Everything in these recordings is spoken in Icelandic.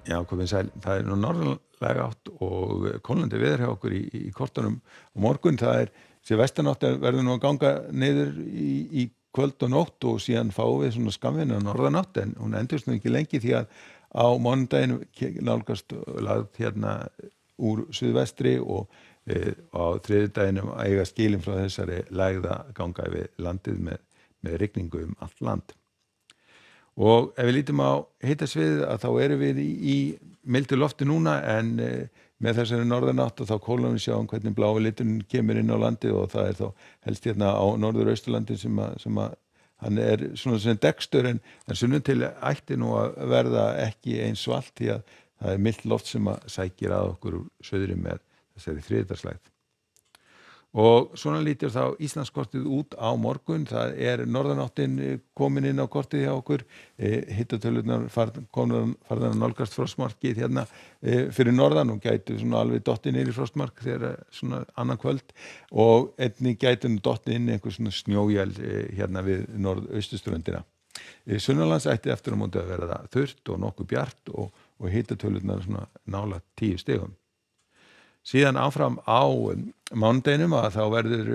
Já, komið sæl. Það nú norðanlega átt og kólnandi veður hjá okkur í kortunum á morgun. Það sé vestanátt verður nú að ganga niður í kvöld og nótt og síðan fáum við svona skammvinna norðanátt en hún endurst nú ekki lengi því að á mánudaginn nálgast lagð hérna úr suðvestri og á þriðjudaginum eiga skilin frá þessari lægða ganga yfir landið með rigningu allt land. Og ef við lítum á hitasviðið að þá erum við í mildu lofti núna en með þessari norðanátt og þá kólnum við sjáum hvernig blái liturinn kemur inn á landið og það þá helst hérna á norðurausturlandi sem að hann svona sem dekstur en sunnum til ætti nú að verða ekki eins svalt því að það milt loft sem að sækir að okkur úr suðri með þessari þriðjudagslægð. Og svona lítur þá Íslandskortið út á morgun. Það norðanáttin komin inn á kortið hjá okkur. Hitatölurnar farnar að nálgast frostmarkið hérna fyrir norðan og gætu svona alveg dottið niður í frostmark þegar svona annan kvöld og einnig gætu dottið inn einhver svona snjóél hérna við norðausturströndina. Sunnanlands ætti eftir á móti að verða þurrt og nokkuð bjart og hitatölurnar svona nálægt 10 stigum. Síðan áfram á mánudeginum að þá verður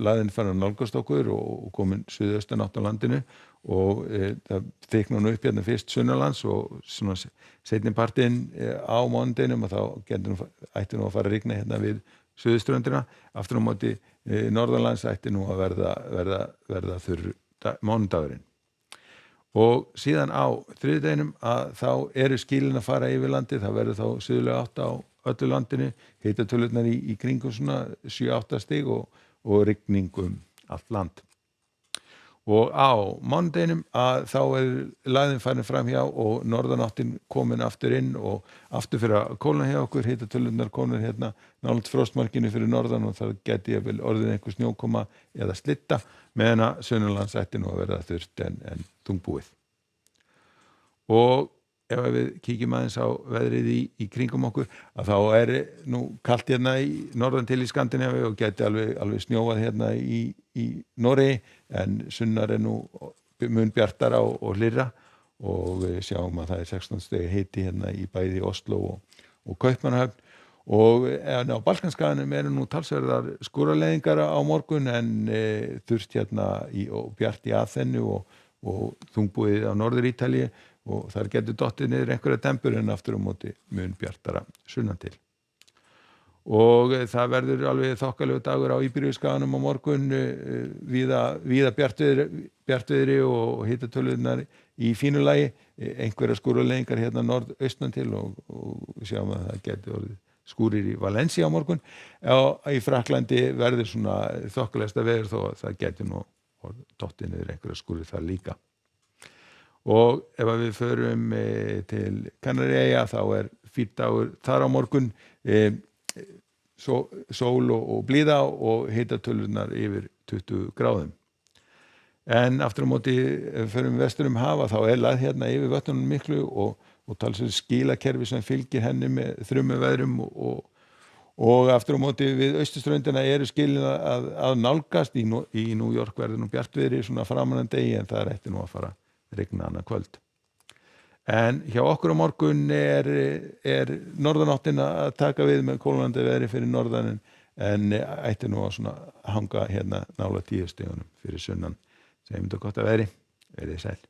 lagðin farin að nálgast okkur og komin suðaustanátt á landinu og það þyknar nú upp hérna fyrst sunnanlands og svona seinni partinn á mánudeginum að þá ætti nú að fara að rigna hérna við suðurströndina. Aftur á móti norðanlands ætti nú að verða þurr mánudagurinn. Og síðan á þriðjudeginum að þá skilin að fara yfir landið, það verður þá suðurlega átt á öllu landinu, hitatölurnar í kringum svona 7-8 stig og rigning allt land. Og á mánudeginum að þá lagðin farin fram hjá og norðanáttin komin aftur inn og aftur fyrir að kólna hjá okkur, hitatölurnar komin hérna nálægt frostmarkinu fyrir norðan og það geti vel orðið einhver snjókoma eða slitta meðan að sunnanlands ætti nú að verða þurrt en þungbúið. Og ef við kíkjum aðeins á veðrið í kringum okkur að þá nú kalt hérna í norðan til í Skandinavíu og gæti alveg snjóað hérna í Noregi en sunnar nú mun bjartara og hlýrra og við sjáum að það 16 stigi hiti hérna í bæði Oslo og Kaupmannahöfn og á Balkanskaganum nú talsverðar skúraleiðingar á morgun en þurrt hérna og bjart í Aþenu og þungbúið á Norður-Ítalíu og þar getur dottið niður einhverja dembur en aftur á móti mun bjartara sunnan til. Og það verður alveg þokkalegu dagur á Íberíuskaganum á morgun, víða bjartviðri og hitatölurnar í fínu lagi, einhverja skúraleiðingar hérna norðaustan til og sjáum að það getur orðið skúrir í Valencia á morgun. Í Frakklandi verður svona þokkalegasta veður þó að það getur nú dottið niður einhverja skúrir þar líka. Og ef við förum til Kanaríeyja þá fínn dagur þar á morgun, sól og blíða og hitatölurnar yfir 20 gráðum. En aftur á móti ef við förum vestur hafa þá lagð hérna yfir vötnunum miklu og talsverð skilakerfi sem fylgir henni með þrummu veðrum og aftur á móti við austurströndina skilin að nálgast í New York verður nú bjartviðri svona framan degi en það ætti nú að fara rigna annað kvöld. En hjá okkur á morgun norðanáttin að taka við með kólnandi veðri fyrir norðan en ætti nú að svona hanga hérna nálægt 10 stigunum fyrir sunnan. Segjum þetta gott að veðri, verið sæl.